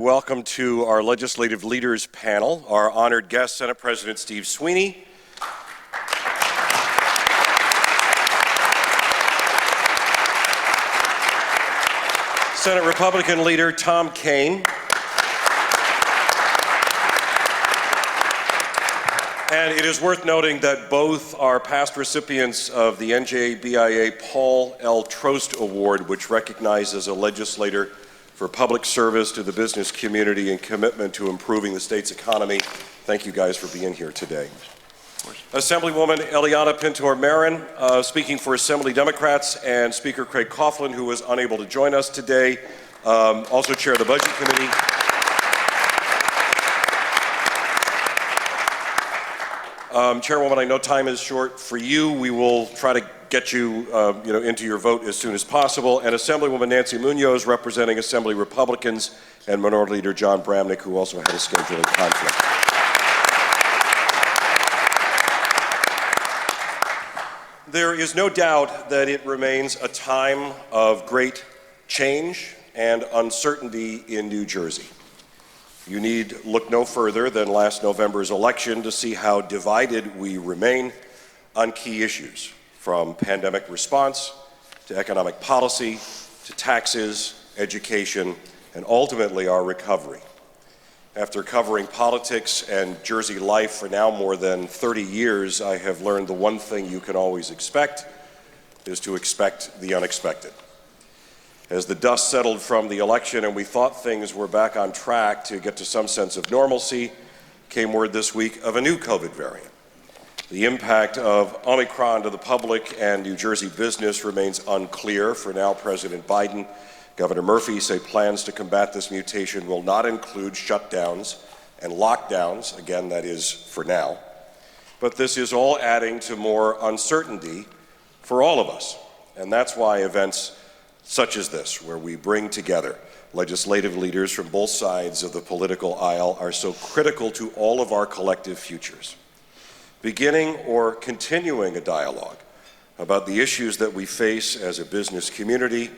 Welcome to our Legislative Leaders panel, our honored guest, Senate President Steve Sweeney. Senate Republican Leader Tom Kean. And it is worth noting that both are past recipients of the Njbia Paul L. Trost Award, which recognizes a legislator for public service to the business community and commitment to improving the state's economy. Thank you guys for being here today. Assemblywoman Eliana Pintor Marin, speaking for Assembly Democrats, and Speaker Craig Coughlin, who was unable to join us today, also chair of the Budget Committee. Chairwoman, I know time is short for you. We will try to get you, into your vote as soon as possible. And Assemblywoman Nancy Munoz, representing Assembly Republicans, and Minority Leader John Bramnick, who also had a scheduling conflict. There is no doubt that it remains a time of great change and uncertainty in New Jersey. You need look no further than last November's election to see how divided we remain on key issues, from pandemic response to economic policy to taxes, education, and ultimately our recovery. After covering politics and Jersey life for now more than 30 years, I have learned the one thing you can always expect is to expect the unexpected. As the dust settled from the election and we thought things were back on track to get to some sense of normalcy, came word this week of a new COVID variant. The impact of Omicron to the public and New Jersey business remains unclear. For now, President Biden, Governor Murphy say plans to combat this mutation will not include shutdowns and lockdowns. Again, that is for now. But this is all adding to more uncertainty for all of us. And that's why events such as this, where we bring together legislative leaders from both sides of the political aisle, are so critical to all of our collective futures. Beginning or continuing a dialogue about the issues that we face as a business community,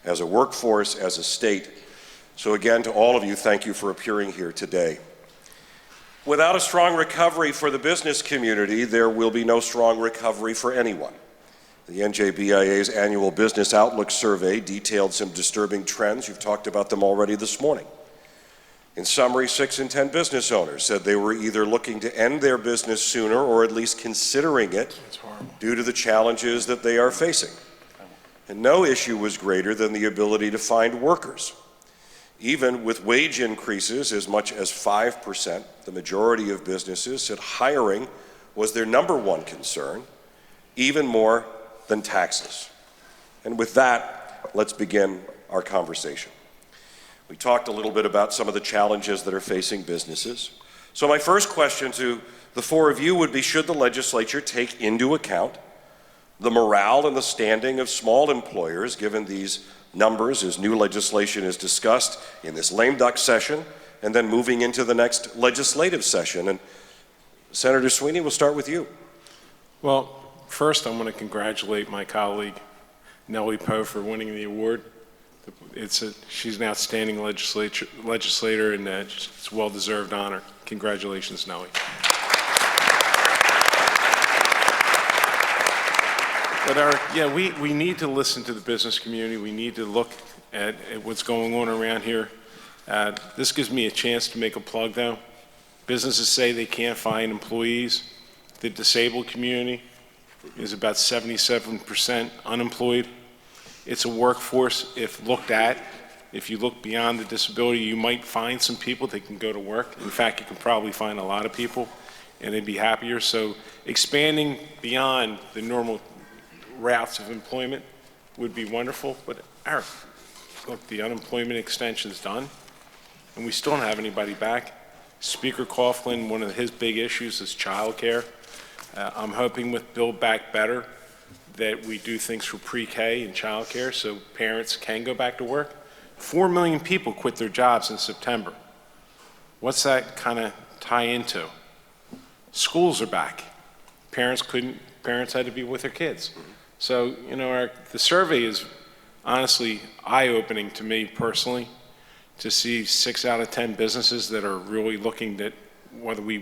as a workforce, as a state. So again, to all of you, thank you for appearing here today. Without a strong recovery for the business community, there will be no strong recovery for anyone. The NJBIA's annual Business Outlook Survey detailed some disturbing trends. You've talked about them already this morning. In summary, 6 in 10 business owners said they were either looking to end their business sooner or at least considering it due to the challenges that they are facing. And no issue was greater than the ability to find workers. Even with wage increases as much as 5%, the majority of businesses said hiring was their number one concern, even more than taxes. And with that, let's begin our conversation. We talked a little bit about some of the challenges that are facing businesses. So my first question to the four of you would be, should the legislature take into account the morale and the standing of small employers, given these numbers as new legislation is discussed in this lame duck session and then moving into the next legislative session? And Senator Sweeney, we'll start with you. Well, first I want to congratulate my colleague Nellie Poe for winning the award. She's an outstanding legislator, and it's a well-deserved honor. Congratulations, Nellie. But we need to listen to the business community. We need to look at what's going on around here. This gives me a chance to make a plug, though. Businesses say they can't find employees. The disabled community is about 77% unemployed. It's a workforce, if you look beyond the disability, you might find some people that can go to work. In fact, you can probably find a lot of people and they'd be happier. So expanding beyond the normal routes of employment would be wonderful. But look, the unemployment extension is done and we still don't have anybody back. Speaker Coughlin, one of his big issues is childcare. I'm hoping with Build Back Better that we do things for pre-K and childcare so parents can go back to work. 4 million people quit their jobs in September. What's that kind of tie into? Schools are back. Parents had to be with their kids. So, the survey is honestly eye-opening to me personally to see 6 out of 10 businesses that are really looking at whether we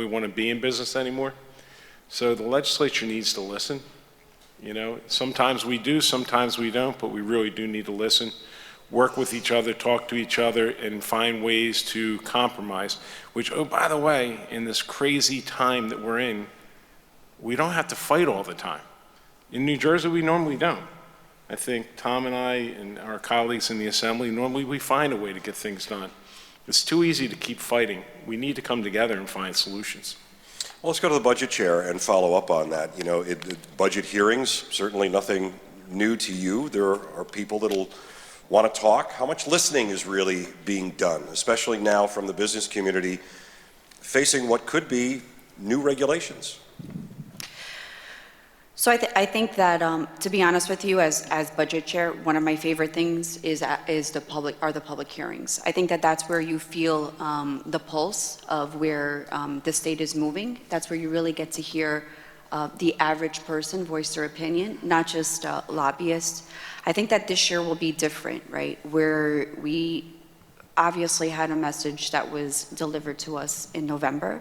want to be in business anymore. So the legislature needs to listen. You know, sometimes we do, sometimes we don't, but we really do need to listen, work with each other, talk to each other, and find ways to compromise, which, oh, by the way, in this crazy time that we're in, we don't have to fight all the time. In New Jersey, we normally don't. I think Tom and I and our colleagues in the Assembly, normally we find a way to get things done. It's too easy to keep fighting. We need to come together and find solutions. Well, let's go to the budget chair and follow up on that. You know, budget hearings, certainly nothing new to you. There are people that'll want to talk. How much listening is really being done, especially now from the business community facing what could be new regulations? So I think that, to be honest with you, as budget chair, one of my favorite things is the public hearings. I think that that's where you feel the pulse of where the state is moving. That's where you really get to hear the average person voice their opinion, not just lobbyists. I think that this year will be different, right? Where we obviously had a message that was delivered to us in November.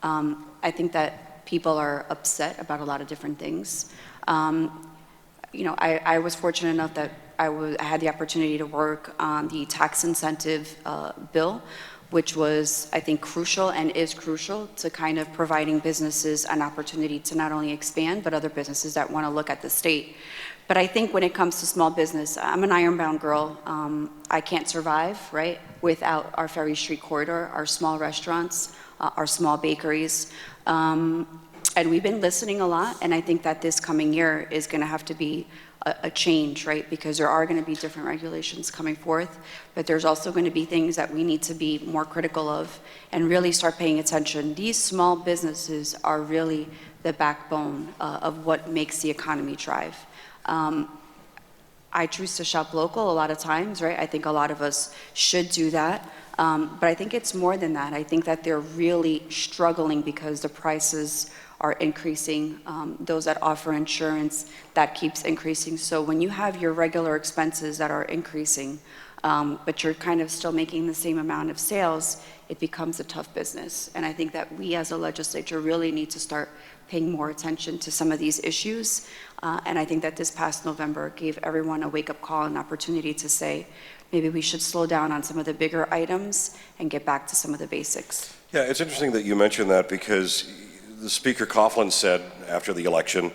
I think that people are upset about a lot of different things. You know, I was fortunate enough that I had the opportunity to work on the tax incentive bill, which was, I think, crucial and is crucial to kind of providing businesses an opportunity to not only expand, but other businesses that want to look at the state. But I think when it comes to small business, I'm an ironbound girl. I can't survive, right, without our Ferry Street corridor, our small restaurants, our small bakeries. And we've been listening a lot, and I think that this coming year is going to have to be a change, right? Because there are going to be different regulations coming forth, but there's also going to be things that we need to be more critical of and really start paying attention. These small businesses are really the backbone of what makes the economy thrive. I choose to shop local a lot of times, right? I think a lot of us should do that. But I think it's more than that. I think that they're really struggling because the prices are increasing. Those that offer insurance, that keeps increasing. So when you have your regular expenses that are increasing, but you're kind of still making the same amount of sales, it becomes a tough business. And I think that we as a legislature really need to start paying more attention to some of these issues. And I think that this past November gave everyone a wake-up call and opportunity to say, maybe we should slow down on some of the bigger items and get back to some of the basics. Yeah, it's interesting that you mentioned that because the Speaker Coughlin said after the election,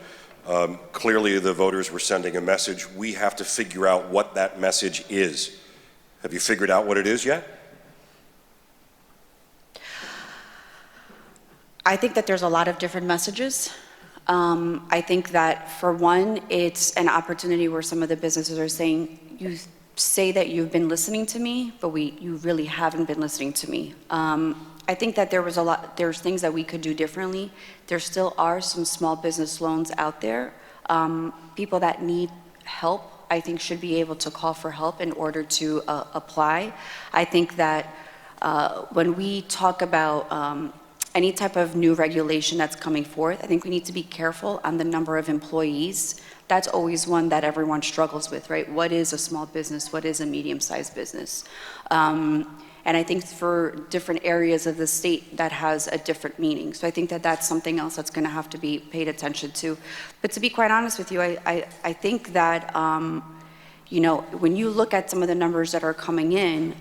clearly the voters were sending a message. We have to figure out what that message is. Have you figured out what it is yet? I think that there's a lot of different messages. I think that for one, it's an opportunity where some of the businesses are saying, you say that you've been listening to me, but you really haven't been listening to me. I think that there's things that we could do differently. There still are some small business loans out there. People that need help, I think, should be able to call for help in order to apply. I think that when we talk about any type of new regulation that's coming forth, I think we need to be careful on the number of employees. That's always one that everyone struggles with, right? What is a small business? What is a medium-sized business? And I think for different areas of the state, that has a different meaning. So I think that that's something else that's going to have to be paid attention to. But to be quite honest with you, I think that, you know, when you look at some of the numbers that are coming in,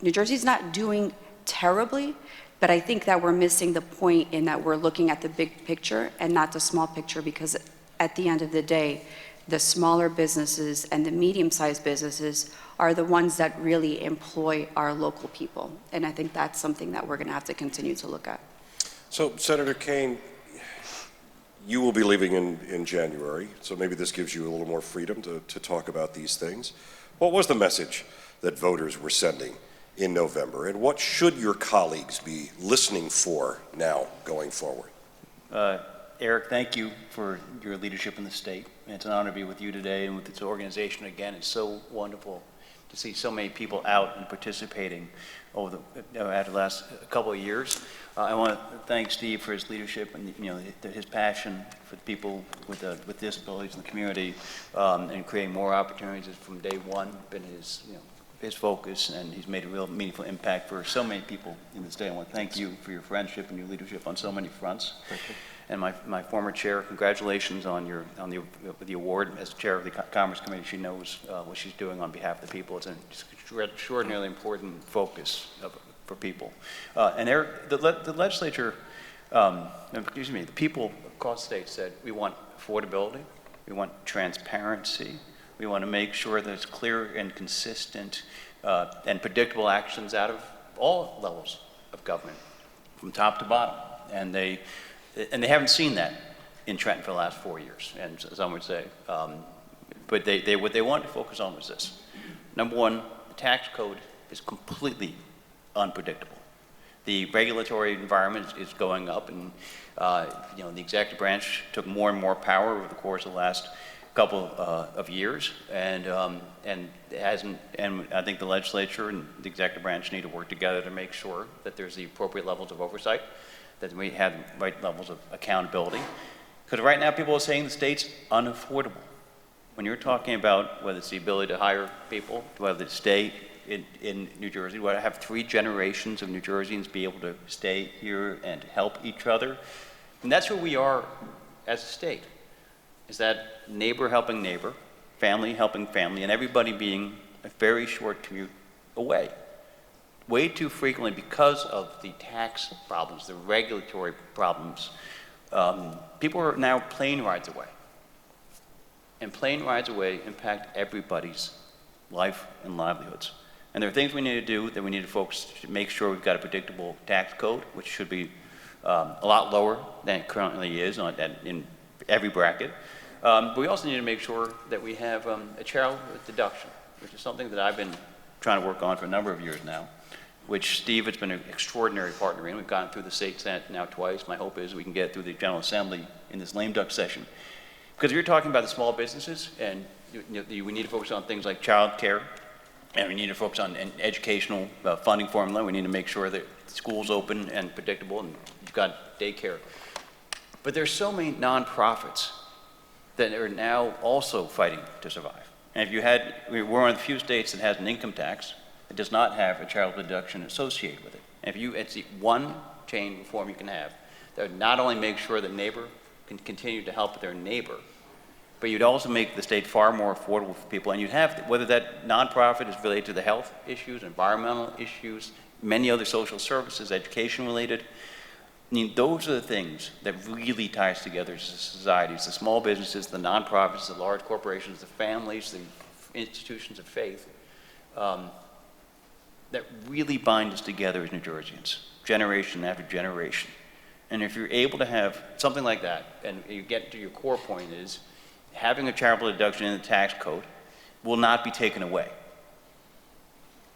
New Jersey's not doing terribly, but I think that we're missing the point in that we're looking at the big picture and not the small picture, because at the end of the day, the smaller businesses and the medium-sized businesses are the ones that really employ our local people. And I think that's something that we're going to have to continue to look at. So, Senator Kean, you will be leaving in January, so maybe this gives you a little more freedom to talk about these things. What was the message that voters were sending in November, and what should your colleagues be listening for now going forward? Eric, thank you for your leadership in the state. And it's an honor to be with you today and with this organization again. It's so wonderful to see so many people out and participating over the last couple of years. I want to thank Steve for his leadership and his passion for people with disabilities in the community, and creating more opportunities from day one. Been his his focus, and he's made a real meaningful impact for so many people in the state. I want to thank you for your friendship and your leadership on so many fronts. Thank you. And my former chair, congratulations on the award. As chair of the Commerce Committee, she knows what she's doing on behalf of the people. It's an extraordinarily important focus for people. And Eric, the legislature, the people across the state said, we want affordability, we want transparency, we want to make sure that it's clear and consistent and predictable actions out of all levels of government, from top to bottom. And they haven't seen that in Trenton for the last 4 years, and some would say. But what they wanted to focus on was this. Number one, the tax code is completely unpredictable. The regulatory environment is going up, and the executive branch took more and more power over the course of the last couple of years, and it hasn't. And I think the legislature and the executive branch need to work together to make sure that there's the appropriate levels of oversight, that we have the right levels of accountability. Because right now, people are saying the state's unaffordable. When you're talking about whether it's the ability to hire people, whether to stay in New Jersey, whether to have 3 generations of New Jerseyans be able to stay here and help each other, and that's where we are as a state. Is that neighbor helping neighbor, family helping family, and everybody being a very short commute away. Way too frequently, because of the tax problems, the regulatory problems, people are now plane rides away. And plane rides away impact everybody's life and livelihoods. And there are things we need to do that we need to focus to make sure we've got a predictable tax code, which should be a lot lower than it currently is in every bracket. But we also need to make sure that we have a child deduction, which is something that I've been trying to work on for a number of years now, which Steve has been an extraordinary partner in. We've gotten through the state Senate now twice. My hope is we can get through the General Assembly in this lame duck session. Because you're talking about the small businesses, and we need to focus on things like child care, and we need to focus on an educational funding formula. We need to make sure that school's open and predictable, and you've got daycare. But there's so many nonprofits that are now also fighting to survive. And if you had, we're one of the few states that has an income tax that does not have a child deduction associated with it. And it's the one chain reform you can have that would not only make sure that neighbor can continue to help their neighbor, but you'd also make the state far more affordable for people. And you'd have, whether that nonprofit is related to the health issues, environmental issues, many other social services, education related. I mean, those are the things that really ties together societies, the small businesses, the nonprofits, the large corporations, the families, the institutions of faith, that really bind us together as New Jerseyans, generation after generation. And if you're able to have something like that, and you get to your core point is, having a charitable deduction in the tax code will not be taken away.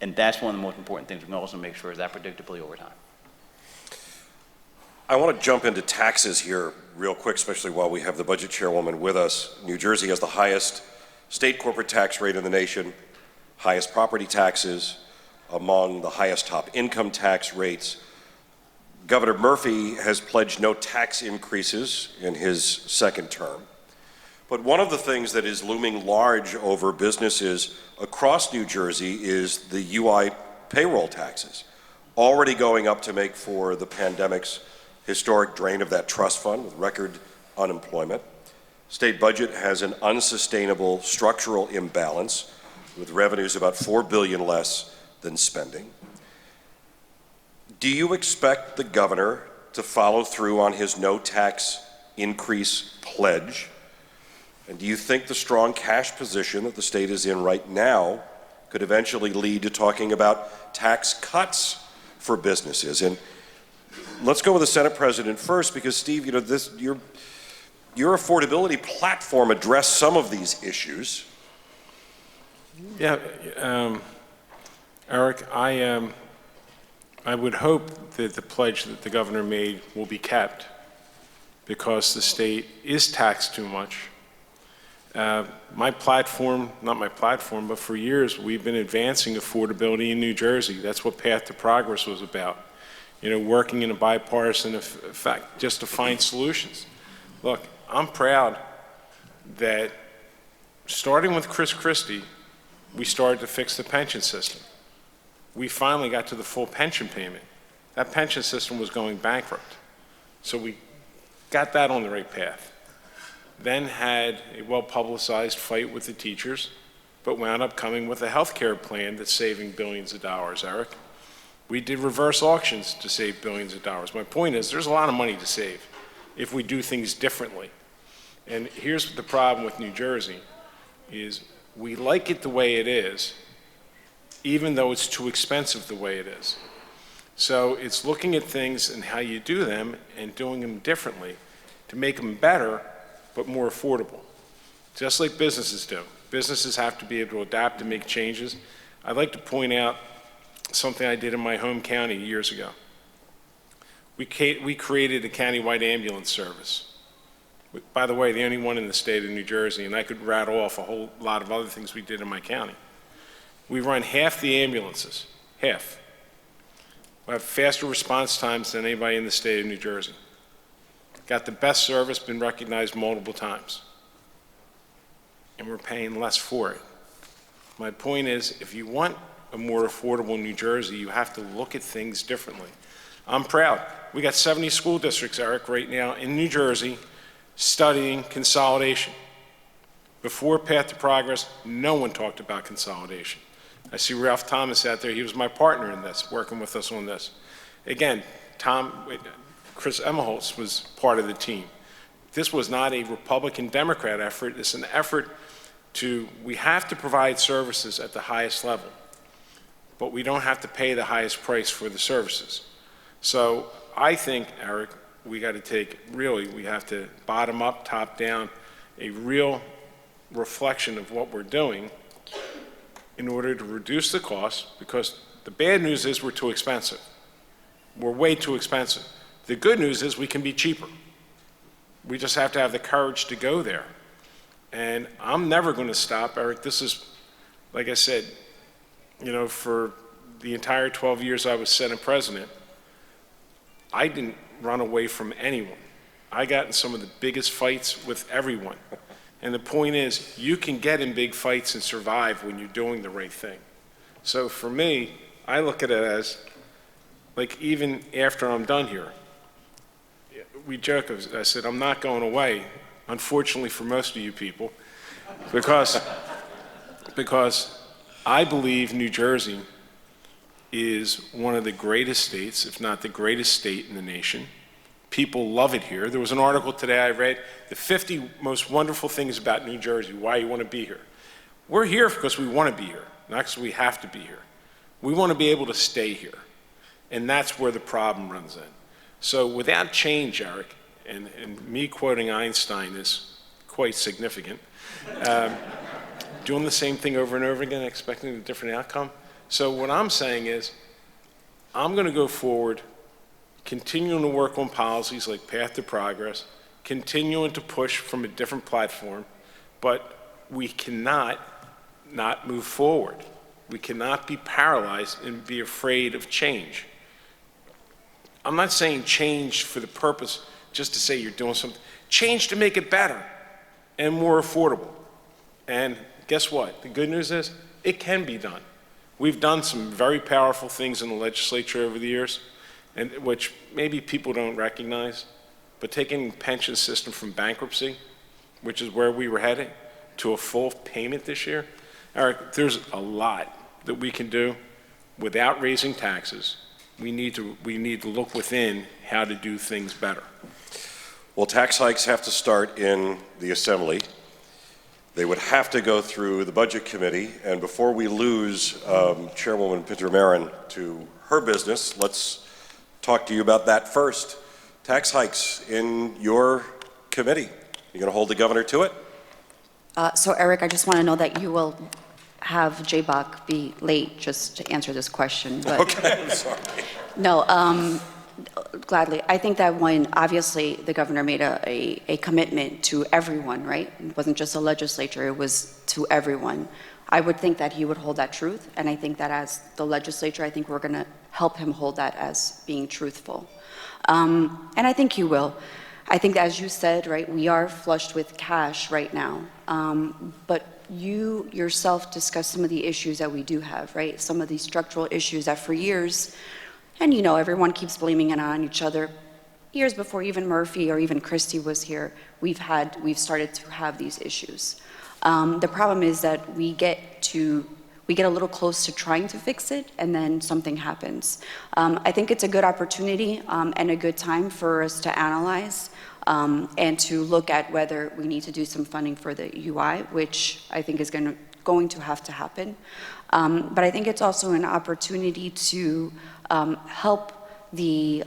And that's one of the most important things we can also make sure is that predictably over time. I want to jump into taxes here real quick, especially while we have the budget chairwoman with us. New Jersey has the highest state corporate tax rate in the nation, highest property taxes, among the highest top income tax rates. Governor Murphy has pledged no tax increases in his second term. But one of the things that is looming large over businesses across New Jersey is the UI payroll taxes, already going up to make for the pandemic's historic drain of that trust fund with record unemployment. State budget has an unsustainable structural imbalance with revenues about $4 billion less than spending. Do you expect the governor to follow through on his no tax increase pledge? And do you think the strong cash position that the state is in right now could eventually lead to talking about tax cuts for businesses? And let's go with the Senate President first, because Steve, your affordability platform addressed some of these issues. Yeah, Eric, I would hope that the pledge that the governor made will be kept, because the state is taxed too much. My platform, not my platform, but for years we've been advancing affordability in New Jersey. That's what Path to Progress was about. Working in a bipartisan effect just to find solutions. Look, I'm proud that starting with Chris Christie, we started to fix the pension system. We finally got to the full pension payment. That pension system was going bankrupt. So we got that on the right path. Then had a well-publicized fight with the teachers, but wound up coming with a health care plan that's saving billions of dollars, Eric. We did reverse auctions to save billions of dollars. My point is, there's a lot of money to save if we do things differently. And here's the problem with New Jersey, is we like it the way it is, even though it's too expensive the way it is. So it's looking at things and how you do them and doing them differently to make them better, but more affordable, just like businesses do. Businesses have to be able to adapt and make changes. I'd like to point out something I did in my home county years ago. We created a countywide ambulance service. By the way, the only one in the state of New Jersey, and I could rattle off a whole lot of other things we did in my county. We run half the ambulances, half. We have faster response times than anybody in the state of New Jersey. Got the best service, been recognized multiple times. And we're paying less for it. My point is, if you want a more affordable New Jersey, you have to look at things differently. I'm proud. We got 70 school districts, Eric, right now in New Jersey studying consolidation. Before Path to Progress, no one talked about consolidation. I see Ralph Thomas out there. He was my partner in this, working with us on this. Again, Chris Emmelholz was part of the team. This was not a Republican-Democrat effort. It's an effort we have to provide services at the highest level, but we don't have to pay the highest price for the services. So I think, Eric, we have to bottom up, top down, a real reflection of what we're doing in order to reduce the cost, because the bad news is we're too expensive. We're way too expensive. The good news is we can be cheaper. We just have to have the courage to go there. And I'm never going to stop, Eric. This is, like I said, for the entire 12 years I was Senate President, I didn't run away from anyone. I got in some of the biggest fights with everyone. And the point is, you can get in big fights and survive when you're doing the right thing. So for me, I look at it as, like, even after I'm done here, we joke, I said, I'm not going away, unfortunately for most of you people, because I believe New Jersey is one of the greatest states, if not the greatest state in the nation. People love it here. There was an article today I read, the 50 most wonderful things about New Jersey, why you want to be here. We're here because we want to be here, not because we have to be here. We want to be able to stay here. And that's where the problem runs in. So without change, Eric, and me quoting Einstein is quite significant, doing the same thing over and over again, expecting a different outcome. So what I'm saying is, I'm going to go forward, continuing to work on policies like Path to Progress, continuing to push from a different platform, but we cannot not move forward. We cannot be paralyzed and be afraid of change. I'm not saying change for the purpose just to say you're doing something. Change to make it better and more affordable. And guess what? The good news is it can be done. We've done some very powerful things in the legislature over the years, and which maybe people don't recognize, but taking the pension system from bankruptcy, which is where we were heading, to a full payment this year, Eric, there's a lot that we can do without raising taxes. We need to look within how to do things better. Well, tax hikes have to start in the Assembly. They would have to go through the Budget Committee. And before we lose Chairwoman Pintor Marin to her business, let's talk to you about that first. Tax hikes in your committee. You going to hold the governor to it? So Eric, I just want to know that you will have J-Bach be late just to answer this question. But Okay, I'm sorry. no, gladly. I think that when obviously the governor made a commitment to everyone, right? It wasn't just the legislature, it was to everyone. I would think that he would hold that truth, and I think that as the legislature, I think we're going to help him hold that as being truthful. And I think he will. I think, as you said, right, we are flushed with cash right now, but you yourself discussed some of the issues that we do have, right? Some of these structural issues that for years, and everyone keeps blaming it on each other. Years before even Murphy or even Christie was here, we've started to have these issues. The problem is that we get a little close to trying to fix it, and then something happens. I think it's a good opportunity and a good time for us to analyze and to look at whether we need to do some funding for the UI, which I think is going to have to happen. But I think it's also an opportunity to help the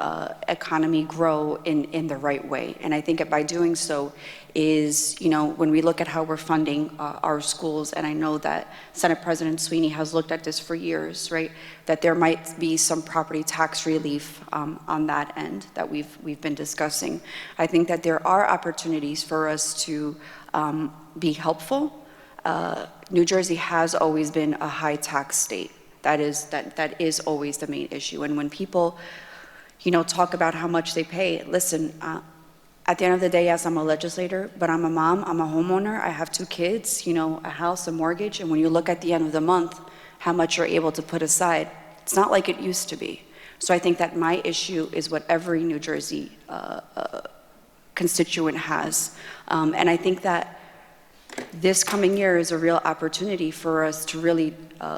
economy grow in the right way. And I think by doing so is, when we look at how we're funding our schools, and I know that Senate President Sweeney has looked at this for years, right? That there might be some property tax relief on that end that we've been discussing. I think that there are opportunities for us to be helpful. New Jersey has always been a high tax state. That is always the main issue. And when people talk about how much they pay, listen, at the end of the day, yes, I'm a legislator, but I'm a mom, I'm a homeowner, I have 2 kids, a house, a mortgage, and when you look at the end of the month, how much you're able to put aside, it's not like it used to be. So I think that my issue is what every New Jersey constituent has. And I think that this coming year is a real opportunity for us to really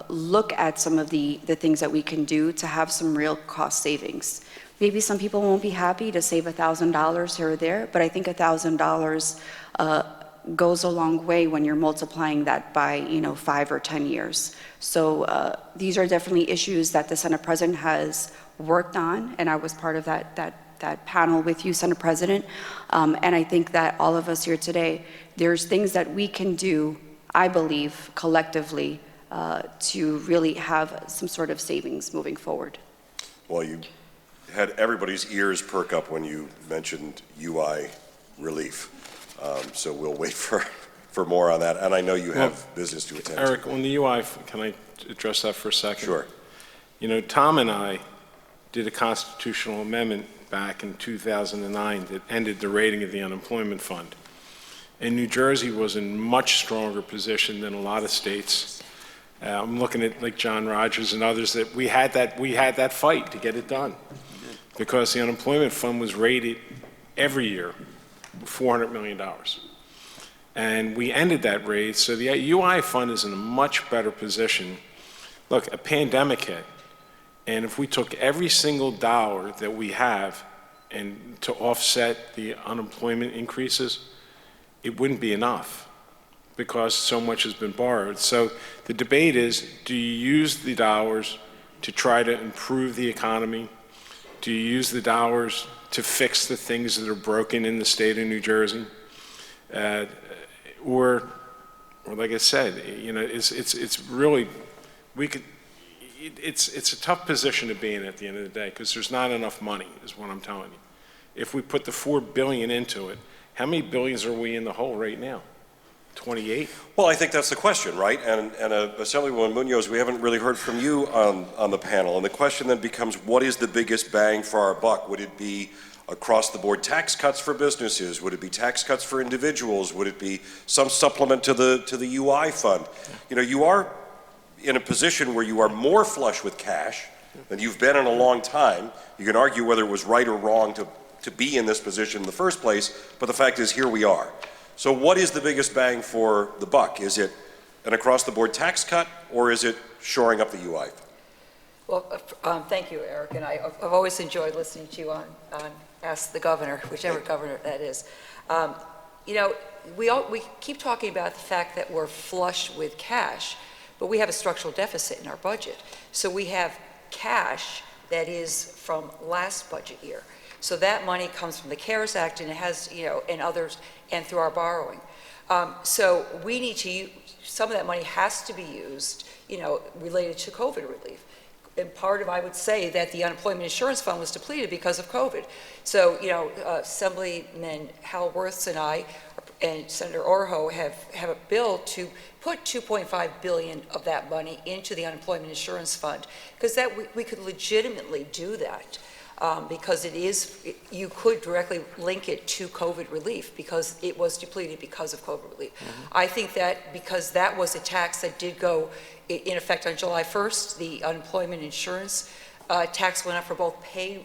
look at some of the things that we can do to have some real cost savings. Maybe some people won't be happy to save $1,000 here or there, but I think $1,000 goes a long way when you're multiplying that by 5 or 10 years. So these are definitely issues that the Senate President has worked on, and I was part of that panel with you, Senate President. And I think that all of us here today, there's things that we can do, I believe, collectively, to really have some sort of savings moving forward. Well, you had everybody's ears perk up when you mentioned UI relief. So we'll wait for more on that. And I know you have business to attend to. Eric, on the UI, can I address that for a second? Sure. Tom and I did a constitutional amendment back in 2009 that ended the rating of the unemployment fund. And New Jersey was in much stronger position than a lot of states. I'm looking at like John Rogers and others that we had that fight to get it done, because the unemployment fund was rated every year $400 million. And we ended that rate, so the UI fund is in a much better position. Look, a pandemic hit, and if we took every single dollar that we have and to offset the unemployment increases, it wouldn't be enough because so much has been borrowed. So the debate is, do you use the dollars to try to improve the economy? Do you use the dollars to fix the things that are broken in the state of New Jersey? Or like I said, it's really, it's a tough position to be in at the end of the day, because there's not enough money, is what I'm telling you. If we put the $4 billion into it, how many billions are we in the hole right now? 28? Well, I think that's the question, right? And Assemblywoman Munoz, we haven't really heard from you on the panel. And the question then becomes, what is the biggest bang for our buck? Would it be across-the-board tax cuts for businesses? Would it be tax cuts for individuals? Would it be some supplement to the UI fund? You are in a position where you are more flush with cash than you've been in a long time. You can argue whether it was right or wrong to be in this position in the first place, but the fact is, here we are. So what is the biggest bang for the buck? Is it an across-the-board tax cut, or is it shoring up the UI? Well, thank you, Eric, and I've always enjoyed listening to you on Ask the Governor, whichever governor that is. We keep talking about the fact that we're flush with cash, but we have a structural deficit in our budget. So we have cash that is from last budget year. So that money comes from the CARES Act, and it has, and others, and through our borrowing. So we need to some of that money has to be used, related to COVID relief. And part of, I would say, that the unemployment insurance fund was depleted because of COVID. So, Assemblyman Hal Worths and I, and Senator Orho have a bill to put $2.5 billion of that money into the unemployment insurance fund, because we could legitimately do that. because you could directly link it to COVID relief because it was depleted because of COVID relief. I think that because that was a tax that did go in effect on July 1st, the unemployment insurance tax went up for both pay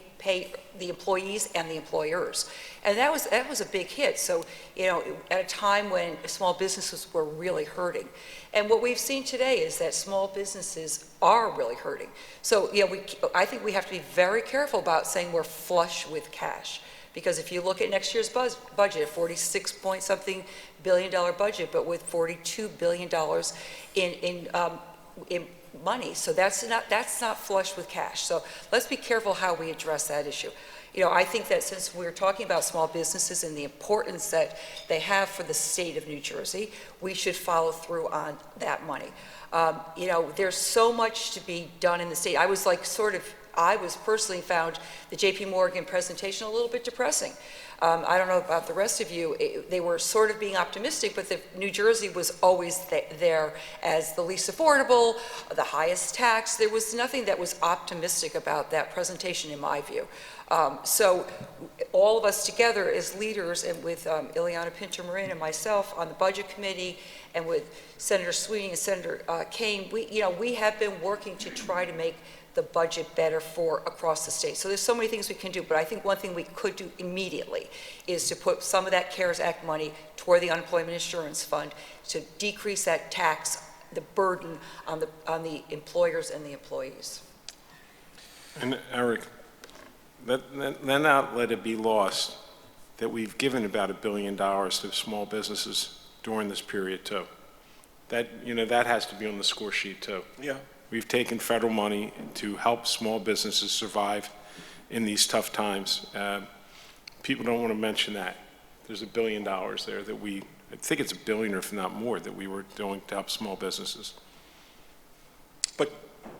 the employees and the employers. And that was a big hit. So, at a time when small businesses were really hurting. And what we've seen today is that small businesses are really hurting. So, I think we have to be very careful about saying we're flush with cash. Because if you look at next year's budget, $46-point-something billion budget, but with $42 billion in money, so that's not flush with cash. So let's be careful how we address that issue. I think that since we're talking about small businesses and the importance that they have for the state of New Jersey, we should follow through on that money. There's so much to be done in the state. I was personally found the J.P. Morgan presentation a little bit depressing. I don't know about the rest of you. They were sort of being optimistic, but New Jersey was always there as the least affordable, the highest tax. There was nothing that was optimistic about that presentation, in my view. So all of us together as leaders, and with Eliana, Pintor, Marin, and myself on the Budget Committee, and with Senator Sweeney and Senator Kean, we have been working to try to make the budget better for across the state. So there's so many things we can do, but I think one thing we could do immediately is to put some of that CARES Act money toward the Unemployment Insurance Fund to decrease that tax, the burden on the employers and the employees. And Eric, let not let it be lost that we've given about $1 billion to small businesses during this period too. That has to be on the score sheet too. Yeah. We've taken federal money to help small businesses survive in these tough times. People don't want to mention that. There's $1 billion there that I think it's $1 billion, or if not more, that we were doing to help small businesses. But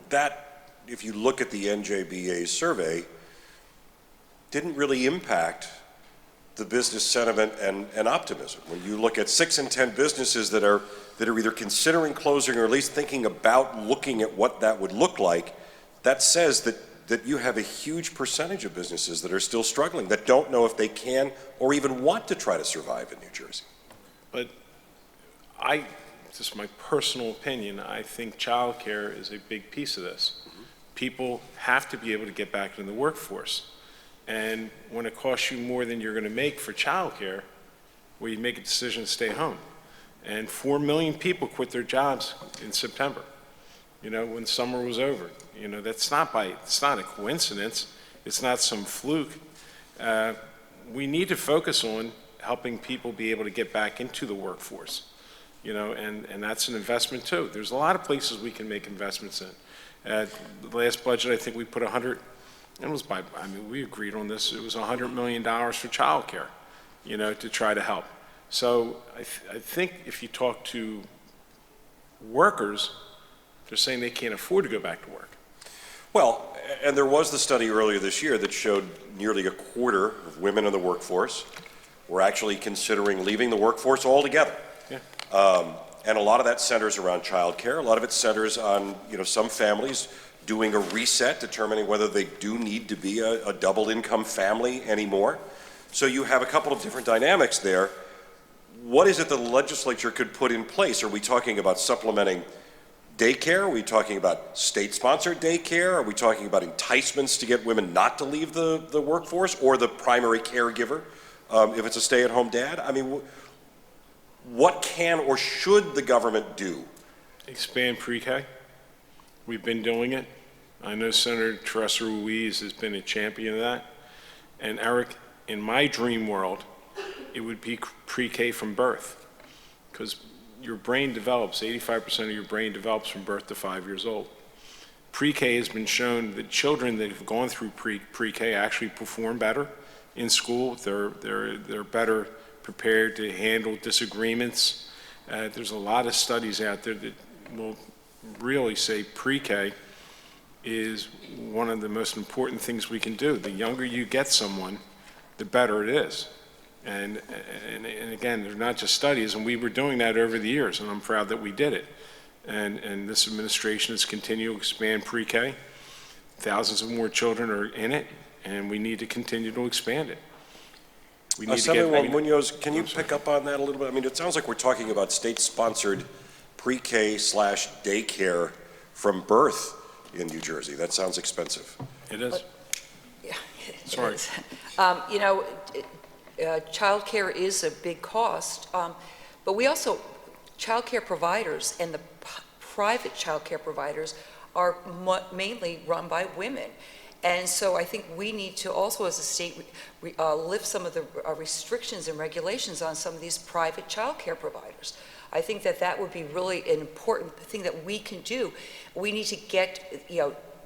that, if you look at the NJBA survey, didn't really impact the business sentiment and optimism. When you look at 6 in 10 businesses that are either considering closing or at least thinking about looking at what that would look like, that says that you have a huge percentage of businesses that are still struggling, that don't know if they can or even want to try to survive in New Jersey. But just my personal opinion, I think childcare is a big piece of this. People have to be able to get back into the workforce. And when it costs you more than you're going to make for childcare, well, you make a decision to stay home. And 4 million people quit their jobs in September, when summer was over. It's not a coincidence. It's not some fluke. We need to focus on helping people be able to get back into the workforce, and that's an investment too. There's a lot of places we can make investments in. At the last budget, I think we put we agreed on this. It was $100 million for childcare, to try to help. So I think if you talk to workers, they're saying they can't afford to go back to work. Well, and there was the study earlier this year that showed nearly a quarter of women in the workforce were actually considering leaving the workforce altogether. Yeah. And a lot of that centers around childcare. A lot of it centers on, some families doing a reset, determining whether they do need to be a double income family anymore. So you have a couple of different dynamics there. What is it the legislature could put in place? Are we talking about supplementing daycare? Are we talking about state-sponsored daycare? Are we talking about enticements to get women not to leave the workforce, or the primary caregiver if it's a stay-at-home dad? I mean, what can or should the government do? Expand pre-K. We've been doing it. I know Senator Teresa Ruiz has been a champion of that. And Eric, in my dream world, it would be pre-K from birth, because your brain develops, 85% of your brain develops from birth to 5 years old. Pre-K has been shown that children that have gone through pre-K actually perform better in school. They're better prepared to handle disagreements. There's a lot of studies out there that will really say pre-K is one of the most important things we can do. The younger you get someone, the better it is. And again, they're not just studies, and we were doing that over the years, and I'm proud that we did it. And this administration has continued to expand pre-K. Thousands of more children are in it, and we need to continue to expand it. We need to get. Assemblywoman Munoz, can you pick up on that a little bit? I mean, it sounds like we're talking about state-sponsored pre-K/daycare from birth in New Jersey. That sounds expensive. It is. Yeah, Sorry. it is. Childcare is a big cost, but we also, childcare providers and the private childcare providers are mainly run by women. And so I think we need to also, as a state, lift some of the restrictions and regulations on some of these private childcare providers. I think that that would be really an important thing that we can do. We need to get,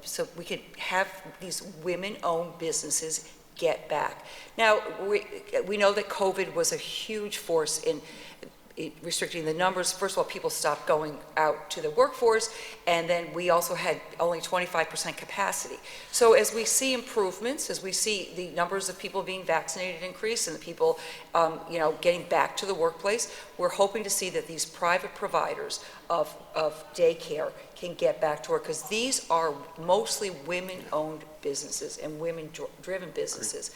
so we can have these women-owned businesses get back. Now, we know that COVID was a huge force in restricting the numbers. First of all, people stopped going out to the workforce, and then we also had only 25% capacity. So as we see improvements, as we see the numbers of people being vaccinated increase and the people, getting back to the workplace, we're hoping to see that these private providers of daycare can get back to work, because these are mostly women-owned businesses and women-driven businesses.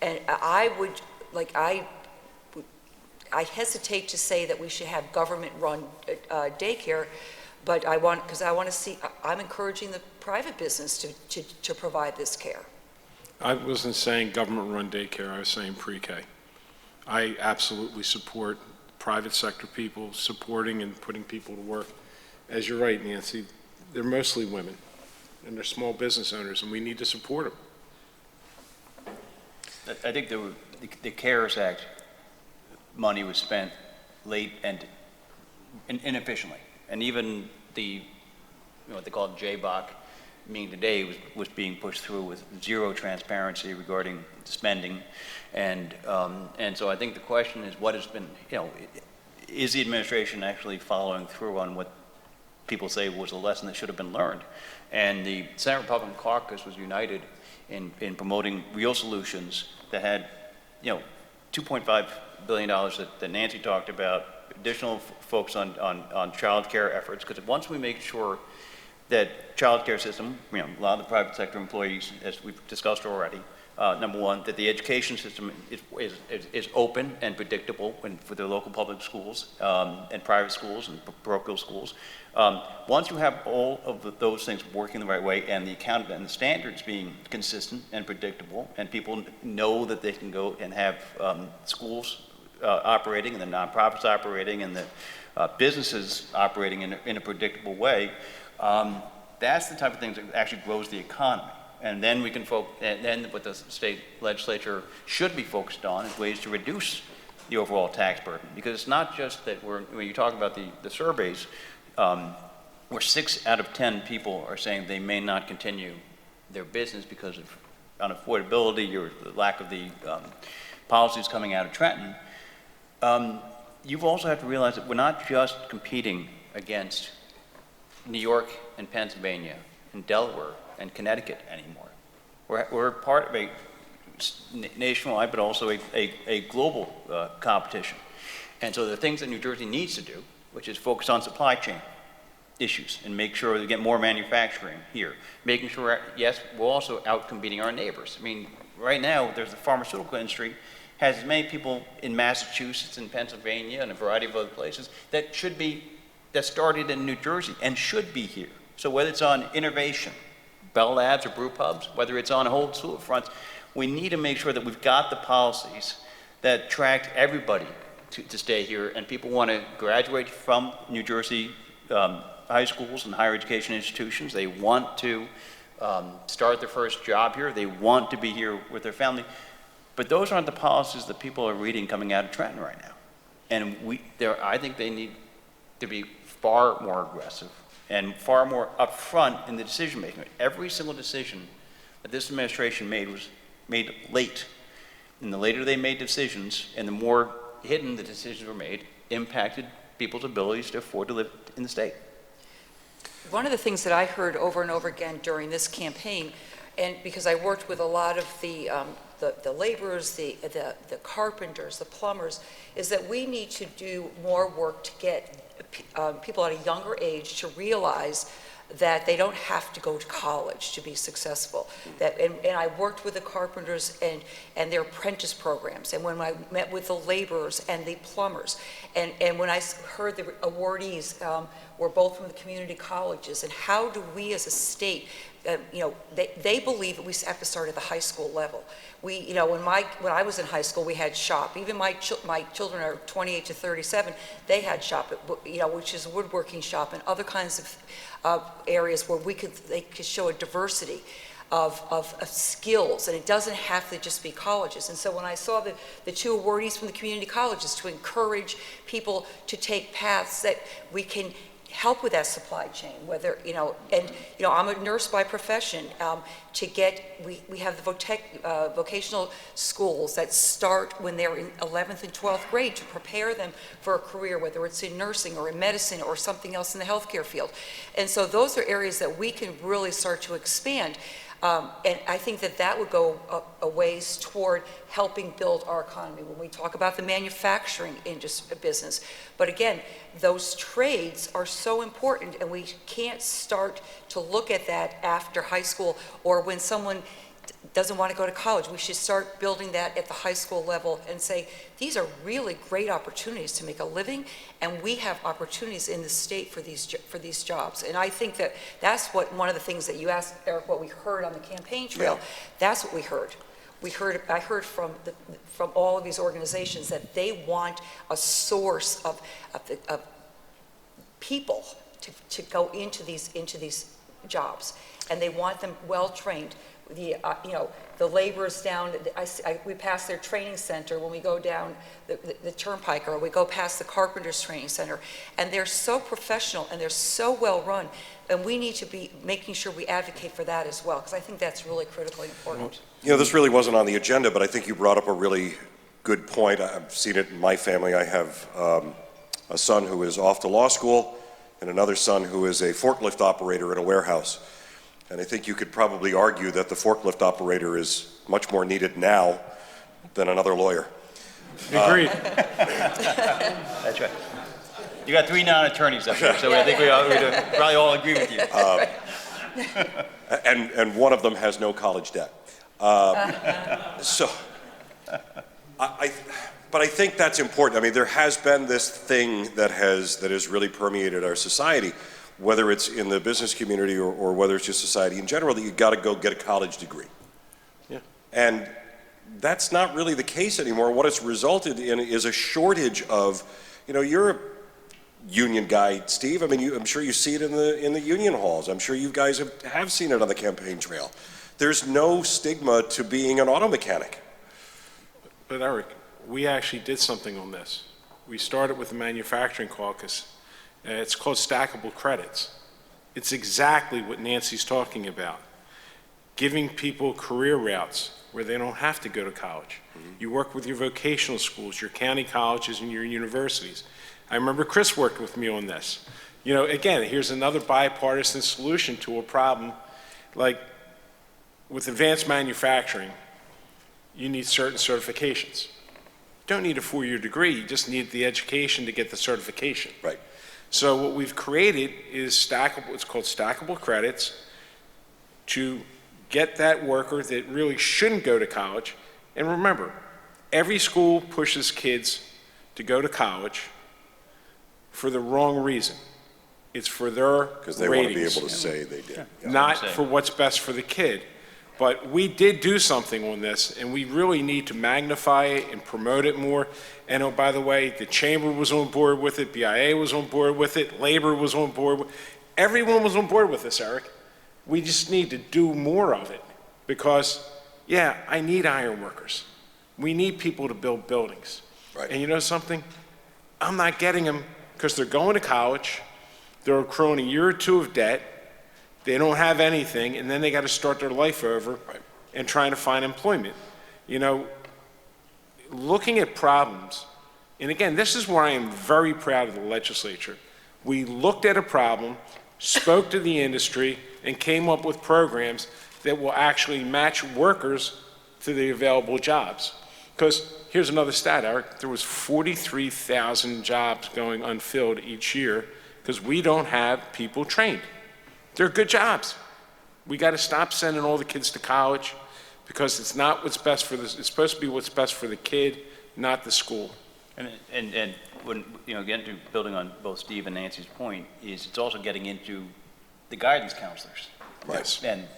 And I hesitate to say that we should have government-run daycare, but because I want to see, I'm encouraging the private business to provide this care. I wasn't saying government-run daycare, I was saying pre-K. I absolutely support private sector people supporting and putting people to work. As you're right, Nancy, they're mostly women, and they're small business owners, and we need to support them. I think the CARES Act money was spent late and inefficiently. And even what they call JBOC meeting today was being pushed through with zero transparency regarding spending. And so I think the question is, what has been, is the administration actually following through on what people say was a lesson that should have been learned? And the Senate Republican caucus was united in promoting real solutions that had, $2.5 billion that Nancy talked about, additional focus on child care efforts, because once we make sure that child care system, a lot of the private sector employees, as we've discussed already, number one, that the education system is open and predictable for the local public schools and private schools and parochial schools. Once you have all of those things working the right way, and the standards being consistent and predictable, and people know that they can go and have schools operating, and the nonprofits operating, and the businesses operating in a predictable way, that's the type of things that actually grows the economy. And then we can and then what the state legislature should be focused on is ways to reduce the overall tax burden. Because it's not just that when you talk about the surveys, where 6 out of 10 people are saying they may not continue their business because of unaffordability or the lack of the policies coming out of Trenton, you've also have to realize that we're not just competing against New York and Pennsylvania and Delaware and Connecticut anymore. We're part of a nationwide, but also a global competition. And so the things that New Jersey needs to do, which is focus on supply chain issues and make sure we get more manufacturing here, making sure, yes, we're also out competing our neighbors. I mean, right now, there's the pharmaceutical industry has as many people in Massachusetts and Pennsylvania and a variety of other places that started in New Jersey and should be here. So whether it's on innovation, Bell Labs or brew pubs, whether it's on a whole slew of fronts, we need to make sure that we've got the policies that attract everybody to stay here, and people want to graduate from New Jersey high schools and higher education institutions. They want to start their first job here. They want to be here with their family. But those aren't the policies that people are reading coming out of Trenton right now. And I think they need to be far more aggressive and far more upfront in the decision making. Every single decision that this administration made was made late. And the later they made decisions and the more hidden the decisions were made, impacted people's abilities to afford to live in the state. One of the things that I heard over and over again during this campaign, and because I worked with a lot of the laborers, the carpenters, the plumbers, is that we need to do more work to get people at a younger age to realize that they don't have to go to college to be successful. And I worked with the carpenters and their apprentice programs, and when I met with the laborers and the plumbers, and when I heard the awardees were both from the community colleges, and how do we as a state, they believe that we have to start at the high school level. We, when I was in high school, we had shop. Even my children are 28 to 37. They had shop, which is a woodworking shop and other kinds of areas where they could show a diversity of skills, and it doesn't have to just be colleges. And so when I saw the two awardees from the community colleges to encourage people to take paths that we can help with that supply chain, whether, I'm a nurse by profession, we have the vocational schools that start when they're in 11th and 12th grade to prepare them for a career, whether it's in nursing or in medicine or something else in the healthcare field. And so those are areas that we can really start to expand. And I think that would go a ways toward helping build our economy when we talk about the manufacturing business. But again, those trades are so important, and we can't start to look at that after high school or when someone doesn't want to go to college. We should start building that at the high school level and say, these are really great opportunities to make a living, and we have opportunities in the state for these jobs. And I think that's one of the things that you asked, Eric, what we heard on the campaign trail. Yeah. That's what we heard. I heard from all of these organizations that they want a source of people to go into these jobs, and they want them well trained. The laborers down, we pass their training center when we go down the turnpike, or we go past the carpenters training center, and they're so professional and they're so well run, and we need to be making sure we advocate for that as well, because I think that's really critically important. This really wasn't on the agenda, but I think you brought up a really good point. I've seen it in my family. I have a son who is off to law school and another son who is a forklift operator in a warehouse. And I think you could probably argue that the forklift operator is much more needed now than another lawyer. Agreed. That's right. You got 3 non-attorneys up here, so I think we probably all agree with you. And one of them has no college debt. But I think that's important. I mean, there has been this thing that has really permeated our society, whether it's in the business community or whether it's just society in general, that you got to go get a college degree. Yeah. And that's not really the case anymore. What it's resulted in is a shortage of, you're a union guy, Steve. I mean, I'm sure you see it in the union halls. I'm sure you guys have seen it on the campaign trail. There's no stigma to being an auto mechanic. But Eric, we actually did something on this. We started with the manufacturing caucus. It's called Stackable Credits. It's exactly what Nancy's talking about. Giving people career routes where they don't have to go to college. Mm-hmm. You work with your vocational schools, your county colleges, and your universities. I remember Chris worked with me on this. Again, here's another bipartisan solution to a problem. Like with advanced manufacturing, you need certain certifications. You don't need a 4-year degree, you just need the education to get the certification. Right. So what we've created is it's called Stackable Credits, to get that worker that really shouldn't go to college. And remember, every school pushes kids to go to college for the wrong reason. It's for their ratings. Because they want to be able to say they did. Yeah. Not for what's best for the kid. But we did do something on this, and we really need to magnify it and promote it more. And oh, by the way, the Chamber was on board with it, BIA was on board with it, Labor was on board with it. Everyone was on board with this, Eric. We just need to do more of it because, I need iron workers. We need people to build buildings. Right. And you know something? I'm not getting them because they're going to college, they're accruing a year or 2 of debt, they don't have anything, and then they got to start their life over and trying to find employment. Looking at problems, and again, this is where I am very proud of the legislature. We looked at a problem, spoke to the industry, and came up with programs that will actually match workers to the available jobs. Because here's another stat, Eric. There was 43,000 jobs going unfilled each year because we don't have people trained They're good jobs. We got to stop sending all the kids to college because it's not what's best for this. It's supposed to be what's best for the kid, not the school. And when, again, to building on both Steve and Nancy's point, is it's also getting into the guidance counselors. Right. And,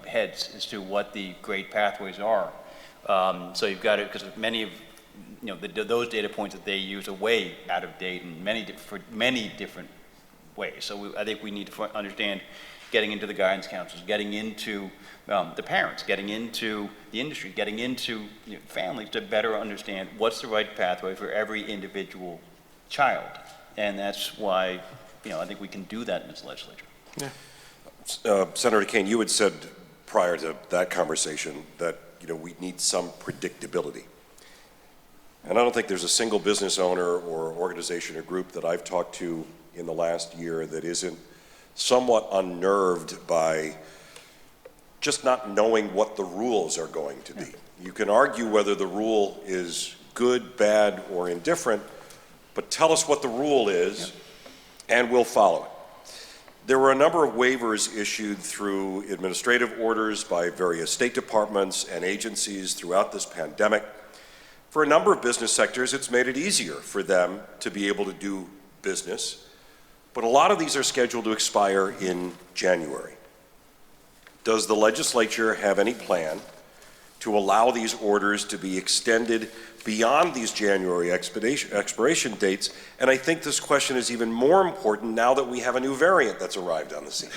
heads as to what the grade pathways are. So you've got to, because many of, those data points that they use are way out of date in for many different ways. So I think we need to understand getting into the guidance counselors, getting into the parents, getting into the industry, getting into families to better understand what's the right pathway for every individual child. And that's why, I think we can do that in this legislature. Yeah. Senator Kean, you had said prior to that conversation that we need some predictability. And I don't think there's a single business owner or organization or group that I've talked to in the last year that isn't somewhat unnerved by just not knowing what the rules are going to be. You can argue whether the rule is good, bad, or indifferent, but tell us what the rule is, and we'll follow it. There were a number of waivers issued through administrative orders by various state departments and agencies throughout this pandemic. For a number of business sectors, it's made it easier for them to be able to do business, but a lot of these are scheduled to expire in January. Does the legislature have any plan to allow these orders to be extended beyond these January expiration dates? And I think this question is even more important now that we have a new variant that's arrived on the scene.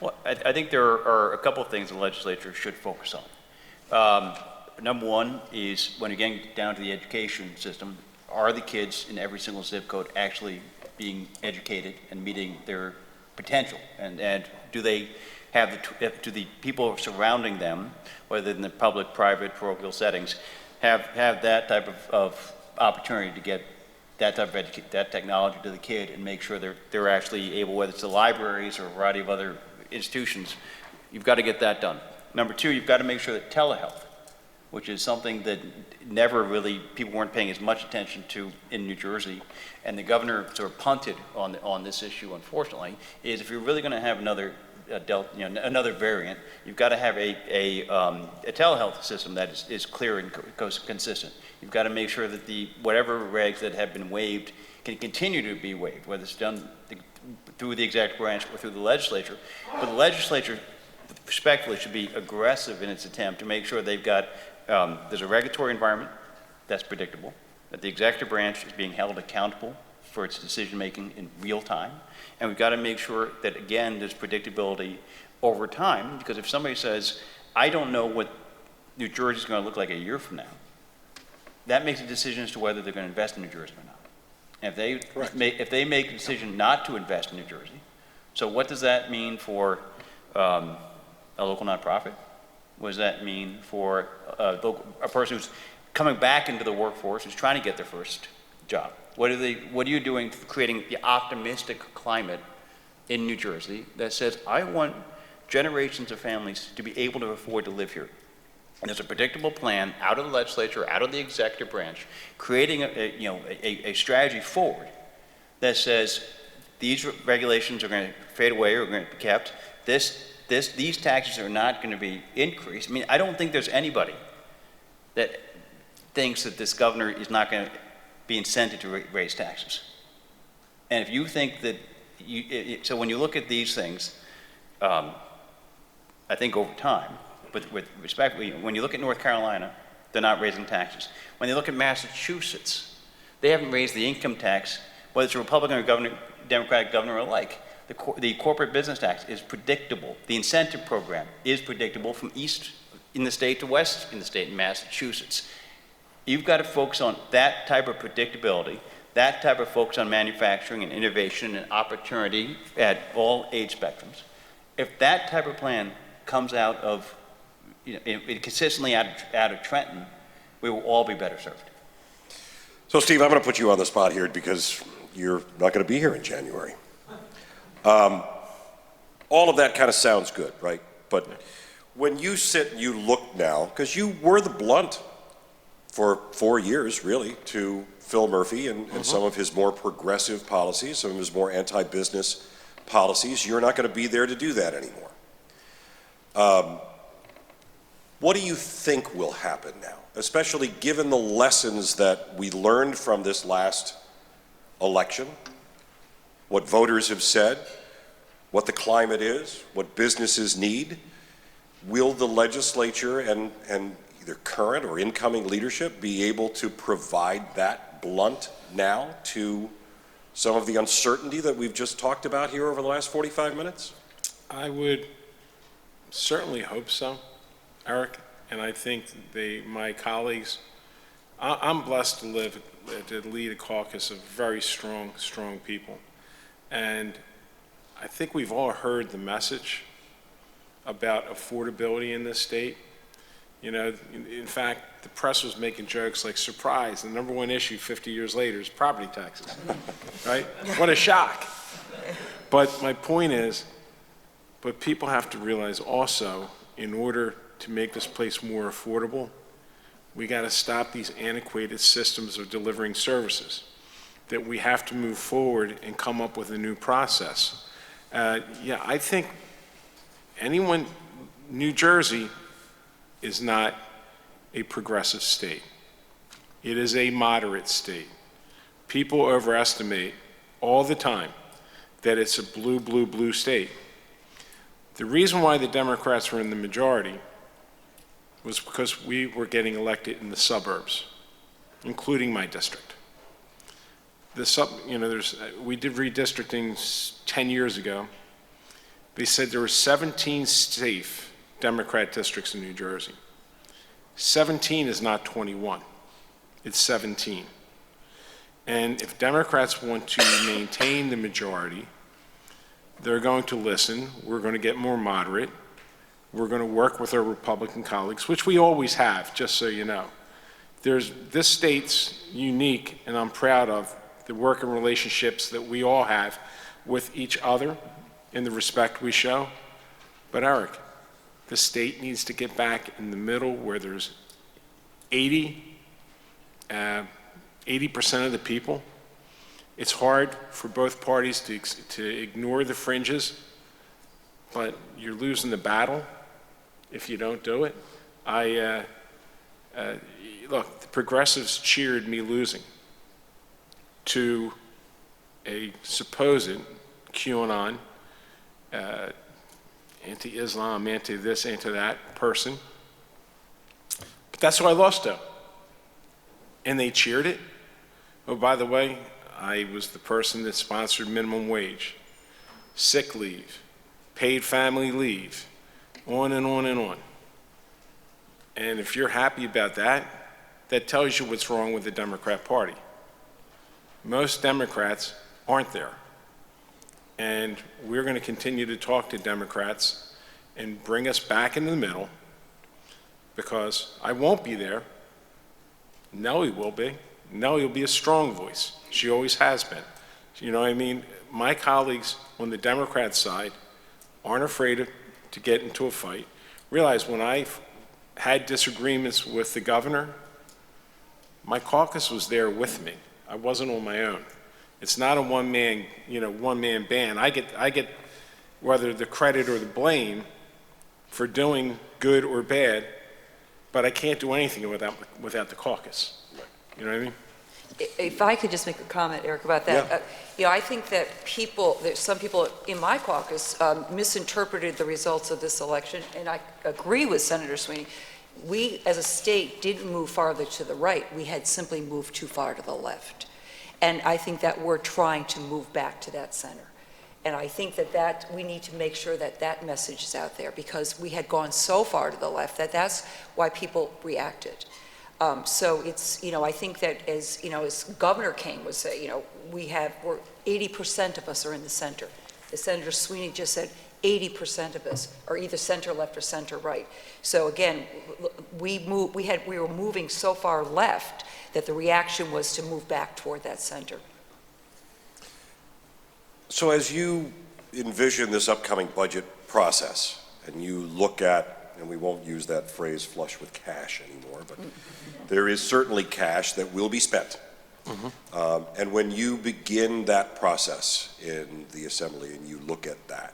Well, I think there are a couple of things the legislature should focus on. Number one is when you're getting down to the education system, are the kids in every single zip code actually being educated and meeting their potential? And do they have do the people surrounding them, whether in the public, private, parochial settings, have that type of opportunity to get that type of that technology to the kid and make sure they're actually able, whether it's the libraries or a variety of other institutions, you've got to get that done. Number two, you've got to make sure that telehealth, which is something that never really, people weren't paying as much attention to in New Jersey, and the governor sort of punted on this issue, unfortunately, is if you're really going to have another variant, you've got to have a telehealth system that is clear and consistent. You've got to make sure that whatever regs that have been waived can continue to be waived, whether it's done through the executive branch or through the legislature. But the legislature, respectfully, should be aggressive in its attempt to make sure they've got there's a regulatory environment that's predictable, that the executive branch is being held accountable for its decision-making in real time, and we've got to make sure that, again, there's predictability over time, because if somebody says, I don't know what New Jersey is going to look like a year from now, that makes a decision as to whether they're going to invest in New Jersey or not. And if they make a decision not to invest in New Jersey, so what does that mean for a local nonprofit? What does that mean for a person who's coming back into the workforce, who's trying to get their first job? What are you doing for creating the optimistic climate in New Jersey that says, I want generations of families to be able to afford to live here? And there's a predictable plan out of the legislature, out of the executive branch, creating a strategy forward that says these regulations are going to fade away or are going to be kept. These taxes are not going to be increased. I mean, I don't think there's anybody that thinks that this governor is not going to be incented to raise taxes. And if you think that, so when you look at these things, I think over time, but with respect, when you look at North Carolina, they're not raising taxes. When you look at Massachusetts, they haven't raised the income tax, whether it's a Republican or Democratic governor alike. The corporate business tax is predictable. The incentive program is predictable from east in the state to west in the state in Massachusetts. You've got to focus on that type of predictability, that type of focus on manufacturing and innovation and opportunity at all age spectrums. If that type of plan comes out of, consistently out of Trenton, we will all be better served. So, Steve, I'm going to put you on the spot here because you're not going to be here in January. All of that kind of sounds good, right? But when you sit and you look now, because you were the blunt for 4 years, really, to Phil Murphy and some of his more progressive policies, some of his more anti-business policies. You're not going to be there to do that anymore. What do you think will happen now, especially given the lessons that we learned from this last election, what voters have said, what the climate is, what businesses need? Will the legislature and either current or incoming leadership be able to provide that blunt now to some of the uncertainty that we've just talked about here over the last 45 minutes? I would certainly hope so, Eric, and I think my colleagues, I'm blessed to lead a caucus of very strong people. And I think we've all heard the message about affordability in this state. You know, in fact, the press was making jokes like, surprise, the number one issue 50 years later is property taxes, right? What a shock. But my point is, but people have to realize also, in order to make this place more affordable, we got to stop these antiquated systems of delivering services, that we have to move forward and come up with a new process. Yeah, I think New Jersey is not a progressive state. It is a moderate state. People overestimate all the time that it's a blue state. The reason why the Democrats were in the majority was because we were getting elected in the suburbs, including my district. We did redistricting 10 years ago. They said there were 17 safe Democrat districts in New Jersey. 17 is not 21, it's 17. And if Democrats want to maintain the majority, they're going to listen, we're going to get more moderate, we're going to work with our Republican colleagues, which we always have, just so you know. This state's unique, and I'm proud of the working relationships that we all have with each other and the respect we show. But Eric, the state needs to get back in the middle where there's 80% of the people. It's hard for both parties to ignore the fringes, but you're losing the battle if you don't do it. Look, the progressives cheered me losing to a supposed QAnon, anti-Islam, anti-this, anti-that person. But that's who I lost to. And they cheered it. Oh, by the way, I was the person that sponsored minimum wage, sick leave, paid family leave, on and on and on. And if you're happy about that, that tells you what's wrong with the Democrat Party. Most Democrats aren't there. And we're going to continue to talk to Democrats and bring us back into the middle, because I won't be there. Nellie will be. Nellie will be a strong voice. She always has been. You know what I mean? My colleagues on the Democrat side aren't afraid to get into a fight. Realize when I had disagreements with the governor, my caucus was there with me. I wasn't on my own. It's not a one-man band. I get whether the credit or the blame for doing good or bad, but I can't do anything without the caucus. You know what I mean? If I could just make a comment, Eric, about that. Yeah. I think that some people in my caucus misinterpreted the results of this election, and I agree with Senator Sweeney. We, as a state, didn't move farther to the right. We had simply moved too far to the left. And I think that we're trying to move back to that center. And I think that we need to make sure that that message is out there, because we had gone so far to the left that's why people reacted. So it's, I think that as Governor Kean would say, we're 80% of us are in the center. As Senator Sweeney just said, 80% of us are either center left or center right. So again, we were moving so far left that the reaction was to move back toward that center. So as you envision this upcoming budget process, and you look at, and we won't use that phrase flush with cash anymore, but there is certainly cash that will be spent And when you begin that process in the Assembly and you look at that,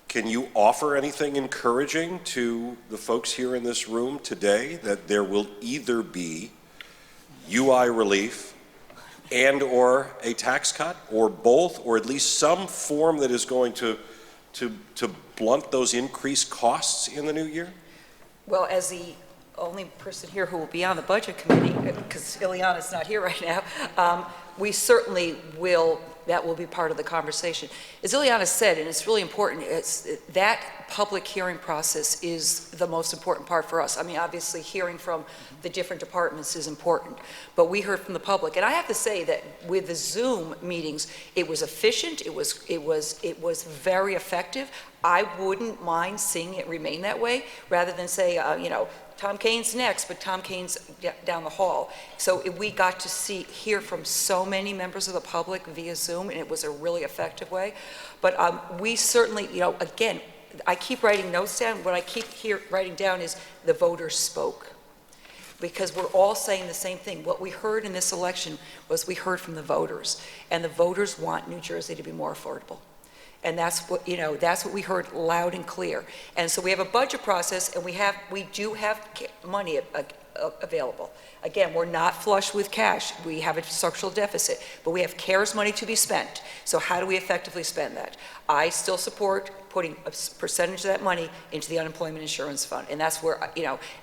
can you offer anything encouraging to the folks here in this room today that there will either be UI relief and or a tax cut, or both, or at least some form that is going to blunt those increased costs in the new year? Well, as the only person here who will be on the Budget Committee, because Eliana's not here right now, we certainly will, that will be part of the conversation. As Eliana said, and it's really important, that public hearing process is the most important part for us. I mean, obviously, hearing from the different departments is important, but we heard from the public. And I have to say that with the Zoom meetings, it was efficient, it was very effective. I wouldn't mind seeing it remain that way, rather than say, Tom Kean's next, but Tom Kean's down the hall. So we got to hear from so many members of the public via Zoom, and it was a really effective way. But we certainly, again, I keep writing notes down. What I keep writing down is the voters spoke, because we're all saying the same thing. What we heard in this election was we heard from the voters, and the voters want New Jersey to be more affordable. And that's what we heard loud and clear. And so we have a budget process, and we do have money available. Again, we're not flush with cash. We have a structural deficit, but we have CARES money to be spent. So how do we effectively spend that? I still support putting a percentage of that money into the unemployment insurance fund. And that's where,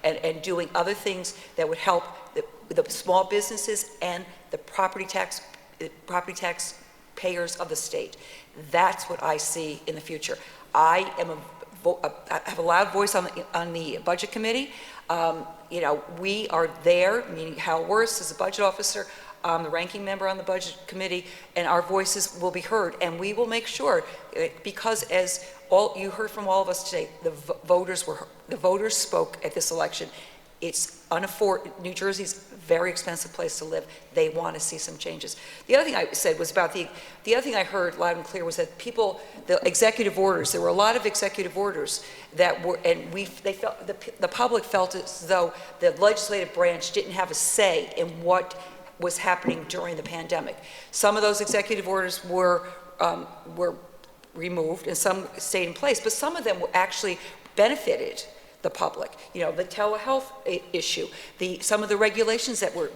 and doing other things that would help the small businesses and the property tax payers of the state. That's what I see in the future. I have a loud voice on the Budget Committee. We are there, meaning Hal Worth is the budget officer, the ranking member on the Budget Committee, and our voices will be heard. And we will make sure, because as you heard from all of us today, the voters spoke at this election. It's New Jersey's a very expensive place to live. They want to see some changes. The other thing I said was about the other thing I heard loud and clear was that the executive orders, there were a lot of executive orders that were, and the public felt as though the legislative branch didn't have a say in what was happening during the pandemic. Some of those executive orders were removed and some stayed in place, but some of them actually benefited the public. The telehealth issue, some of the regulations that were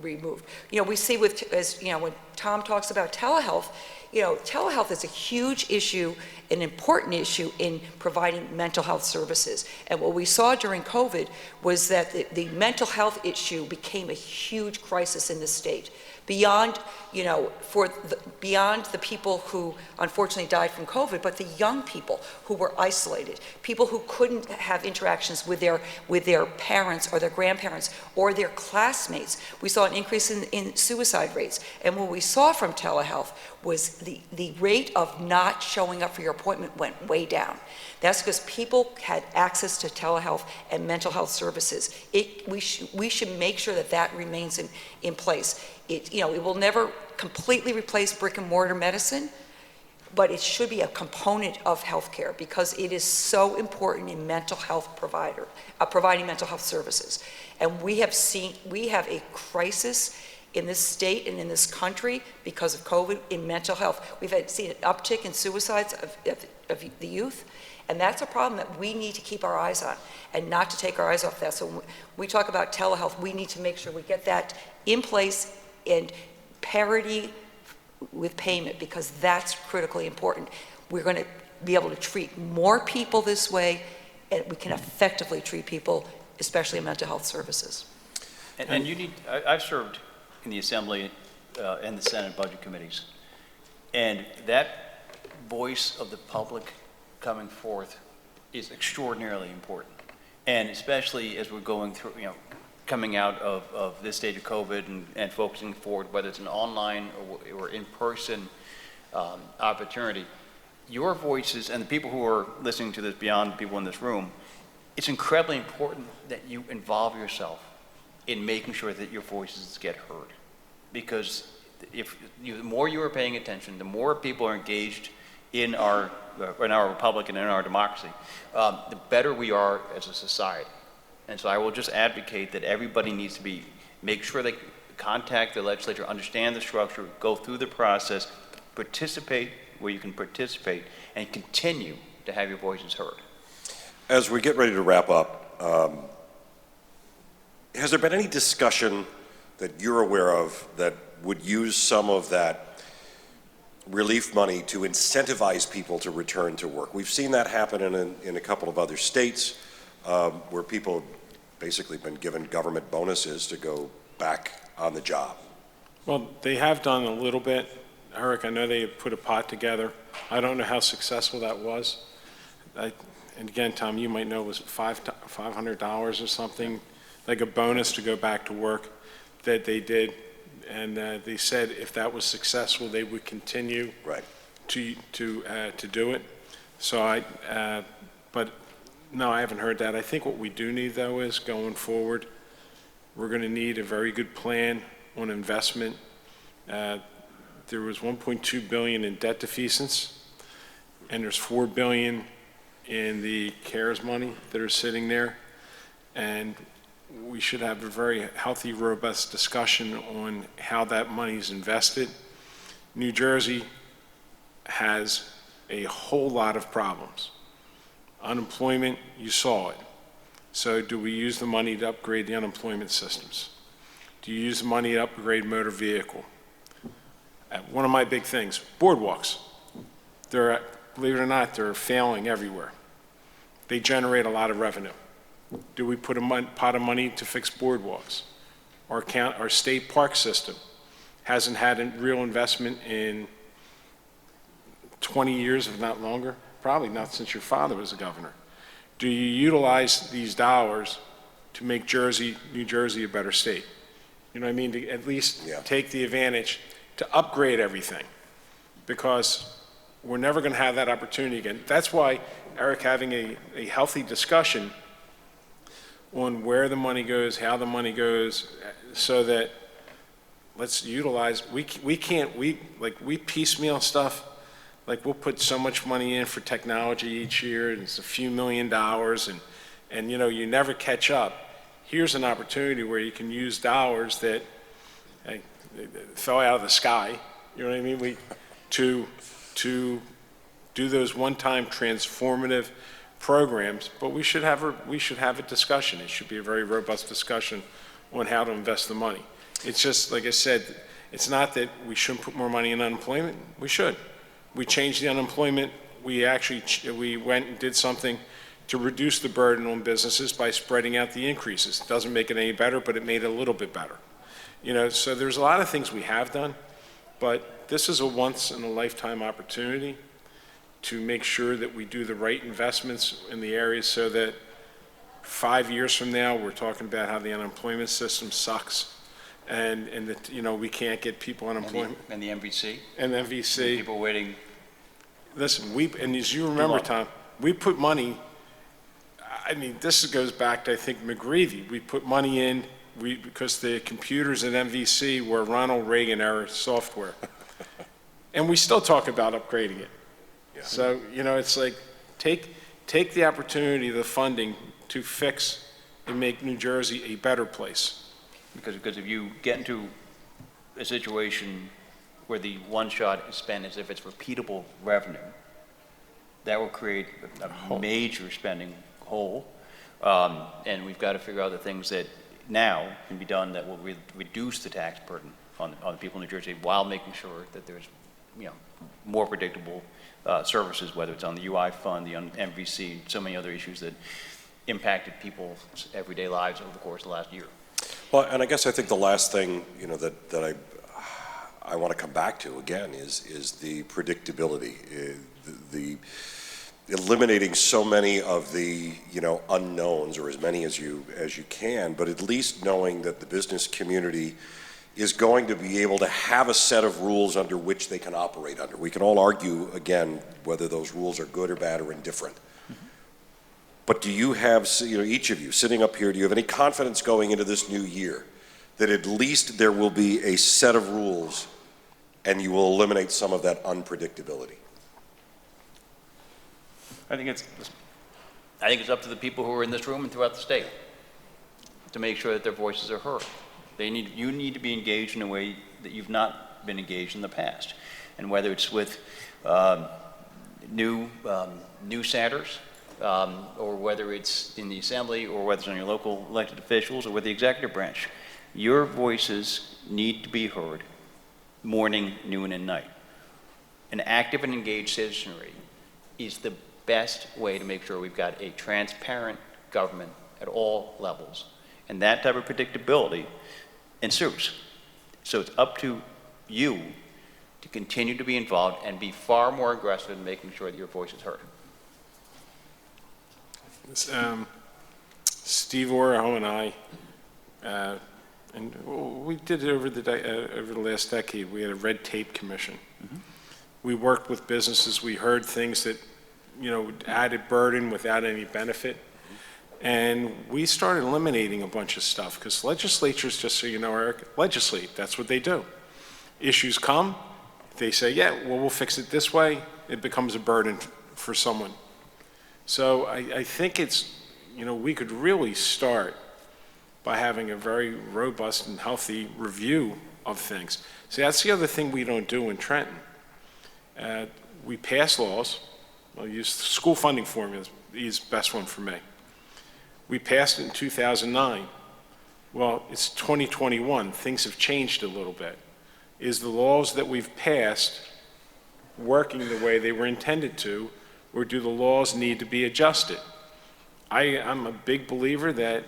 removed. We see when Tom talks about telehealth, telehealth is a huge issue, an important issue in providing mental health services. And what we saw during COVID was that the mental health issue became a huge crisis in the state. Beyond, beyond the people who unfortunately died from COVID, but the young people who were isolated, people who couldn't have interactions with their parents or their grandparents or their classmates. We saw an increase in suicide rates. And what we saw from telehealth was the rate of not showing up for your appointment went way down. That's because people had access to telehealth and mental health services. We should make sure that remains in place. It will never completely replace brick and mortar medicine, but it should be a component of healthcare because it is so important in mental health providing mental health services. And we have a crisis in this state and in this country because of COVID in mental health. We've seen an uptick in suicides of the youth. And that's a problem that we need to keep our eyes on and not to take our eyes off that. So when we talk about telehealth, we need to make sure we get that in place and parity with payment because that's critically important. We're going to be able to treat more people this way and we can effectively treat people, especially in mental health services. And I've served in the Assembly and the Senate Budget Committees. And that voice of the public coming forth is extraordinarily important. And especially as we're going through, coming out of this stage of COVID and focusing forward, whether it's an online or in-person opportunity, your voices and the people who are listening to this beyond people in this room, it's incredibly important that you involve yourself in making sure that your voices get heard. Because the more you are paying attention, the more people are engaged in our republic and in our democracy, the better we are as a society. And so I will just advocate that everybody needs to make sure contact the legislature, understand the structure, go through the process, participate where you can participate, and continue to have your voices heard. As we get ready to wrap up, has there been any discussion that you're aware of that would use some of that relief money to incentivize people to return to work? We've seen that happen in a couple of other states where people have basically been given government bonuses to go back on the job. Well, they have done a little bit. Eric, I know they put a pot together. I don't know how successful that was. And again, Tom, you might know, it was $500 or something, like a bonus to go back to work that they did. And they said if that was successful, they would continue to do it. So but no, I haven't heard that. I think what we do need, though, is going forward, we're going to need a very good plan on investment. There was $1.2 billion in debt defeasance, and there's $4 billion in the CARES money that are sitting there. And we should have a very healthy, robust discussion on how that money is invested. New Jersey has a whole lot of problems. Unemployment, you saw it. So do we use the money to upgrade the unemployment systems? Do you use the money to upgrade motor vehicle? One of my big things, boardwalks. They're, believe it or not, they're failing everywhere. They generate a lot of revenue. Do we put a pot of money to fix boardwalks? Our state park system hasn't had a real investment in 20 years, if not longer. Probably not since your father was a governor. Do you utilize these dollars to make New Jersey a better state? You know what I mean? To at least take the advantage to upgrade everything, because we're never going to have that opportunity again. That's why, Eric, having a healthy discussion on where the money goes, how the money goes, so that let's utilize, we piecemeal stuff. Like, we'll put so much money in for technology each year, and it's a few $1 million, and you know, you never catch up. Here's an opportunity where you can use dollars that fell out of the sky, you know what I mean? To do those one-time transformative programs, but we should have a discussion. It should be a very robust discussion on how to invest the money. It's just, like I said, it's not that we shouldn't put more money in unemployment. We should. We changed the unemployment. We went and did something to reduce the burden on businesses by spreading out the increases. It doesn't make it any better, but it made it a little bit better. You know, so there's a lot of things we have done, but this is a once-in-a-lifetime opportunity to make sure that we do the right investments in the areas so that 5 years from now, we're talking about how the unemployment system sucks, and that, you know, we can't get people unemployment. And the MVC? And the MVC. People waiting. Listen, and as you remember, Tom, we put money, I mean, this goes back to, I think, McGreevy. We put money in because the computers at MVC were Ronald Reagan era software. And we still talk about upgrading it. Yeah. So, you know, it's like, take the opportunity, the funding, to fix and make New Jersey a better place. Because if you get into a situation where the one shot is spent as if it's repeatable revenue, that will create a major spending hole. And we've got to figure out the things that now can be done that will reduce the tax burden on the people in New Jersey while making sure that there's, you know, more predictable services, whether it's on the UI fund, the MVC, so many other issues that impacted people's everyday lives over the course of the last year. Well, and I guess I think the last thing, you know, that I want to come back to again is the predictability, the eliminating so many of the, you know, unknowns, or as many as you can, but at least knowing that the business community is going to be able to have a set of rules under which they can operate under. We can all argue, again, whether those rules are good or bad or indifferent. But do you have, you know, each of you sitting up here, do you have any confidence going into this new year that at least there will be a set of rules and you will eliminate some of that unpredictability? I think it's up to the people who are in this room and throughout the state to make sure that their voices are heard. You need to be engaged in a way that you've not been engaged in the past. And whether it's with new senators, or whether it's in the Assembly, or whether it's on your local elected officials, or with the executive branch, your voices need to be heard morning, noon, and night. An active and engaged citizenry is the best way to make sure we've got a transparent government at all levels. And that type of predictability ensues. So it's up to you to continue to be involved and be far more aggressive in making sure that your voice is heard. Steve Oroho and I, and we did it over the last decade. We had a red tape commission. Mm-hmm. We worked with businesses. We heard things that, added burden without any benefit. Mm-hmm. And we started eliminating a bunch of stuff because legislatures, just so you know, Eric, legislate. That's what they do. Issues come, they say, yeah, well, we'll fix it this way. It becomes a burden for someone. So I think it's, we could really start by having a very robust and healthy review of things. See, that's the other thing we don't do in Trenton. We pass laws. I'll use the school funding formula is the best one for me. We passed it in 2009. Well, it's 2021. Things have changed a little bit. Is the laws that we've passed working the way they were intended to, or do the laws need to be adjusted? I'm a big believer that,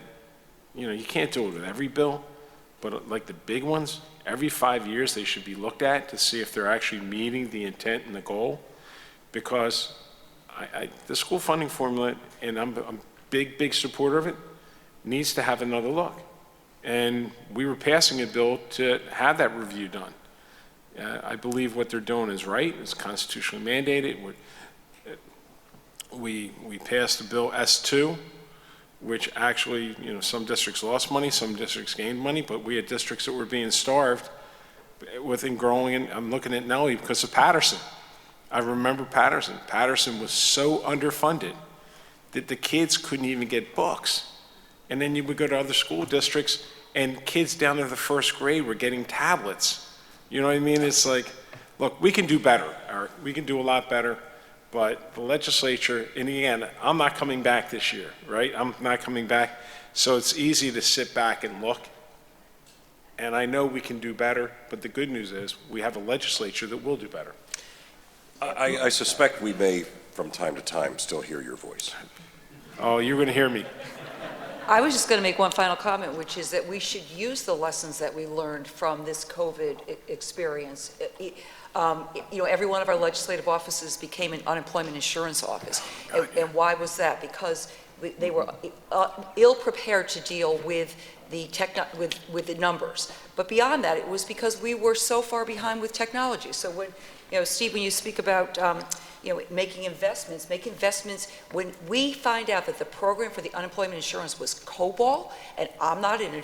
you can't do it with every bill, but like the big ones, every 5 years they should be looked at to see if they're actually meeting the intent and the goal. Because the school funding formula, and I'm a big supporter of it, needs to have another look. And we were passing a bill to have that review done. I believe what they're doing is right. It's constitutionally mandated. We passed a bill S2, which actually, some districts lost money, some districts gained money, but we had districts that were being starved within growing, and I'm looking at Nellie because of Patterson. I remember Patterson. Patterson was so underfunded that the kids couldn't even get books. And then you would go to other school districts and kids down to the first grade were getting tablets. You know what I mean? It's like, look, we can do better, Eric. We can do a lot better. But the legislature, in the end, I'm not coming back this year, right? I'm not coming back. So it's easy to sit back and look. And I know we can do better, but the good news is we have a legislature that will do better. I suspect we may, from time to time, still hear your voice. Oh, you're going to hear me. I was just going to make one final comment, which is that we should use the lessons that we learned from this COVID experience. Every one of our legislative offices became an unemployment insurance office. And why was that? Because they were ill-prepared to deal with the numbers. But beyond that, it was because we were so far behind with technology. So when, Steve, when you speak about making investments when we find out that the program for the unemployment insurance was COBOL, and I'm not an a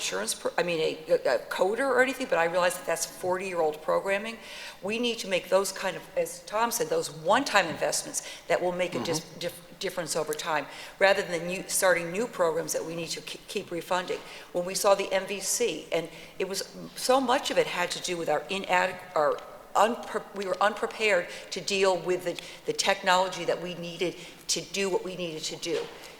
coder or anything, but I realize that that's 40-year-old programming. We need to make those kind of, as Tom said, those one-time investments that will make a difference over time, rather than starting new programs that we need to keep refunding. When we saw the MVC, and it was so much of it had to do with we were unprepared to deal with the technology that we needed to do what we needed to do.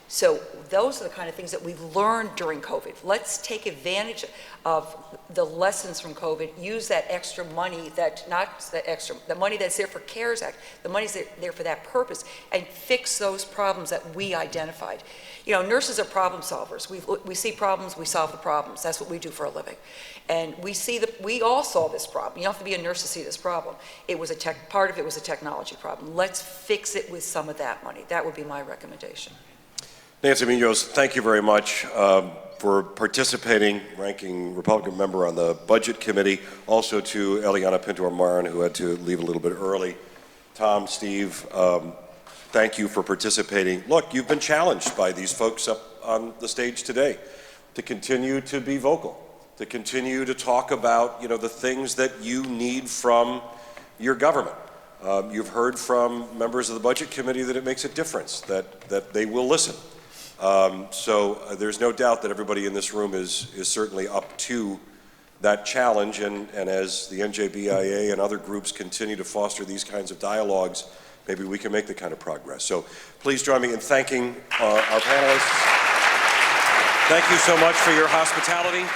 So those are the kind of things that we learned during COVID. Let's take advantage of the lessons from COVID, use that extra money, the money that's there for CARES Act, the money's there for that purpose, and fix those problems that we identified. Nurses are problem solvers. We see problems, we solve the problems. That's what we do for a living. And we all saw this problem. You don't have to be a nurse to see this problem. Part of it was a technology problem. Let's fix it with some of that money. That would be my recommendation. Nancy Munoz, thank you very much for participating, ranking Republican member on the Budget Committee. Also to Eliana Pintor Marin, who had to leave a little bit early. Tom, Steve, thank you for participating. Look, you've been challenged by these folks up on the stage today to continue to be vocal, to continue to talk about, the things that you need from your government. You've heard from members of the Budget Committee that it makes a difference, that they will listen. So there's no doubt that everybody in this room is certainly up to that challenge, and as the NJBIA and other groups continue to foster these kinds of dialogues, maybe we can make the kind of progress. So please join me in thanking our panelists. Thank you so much for your hospitality.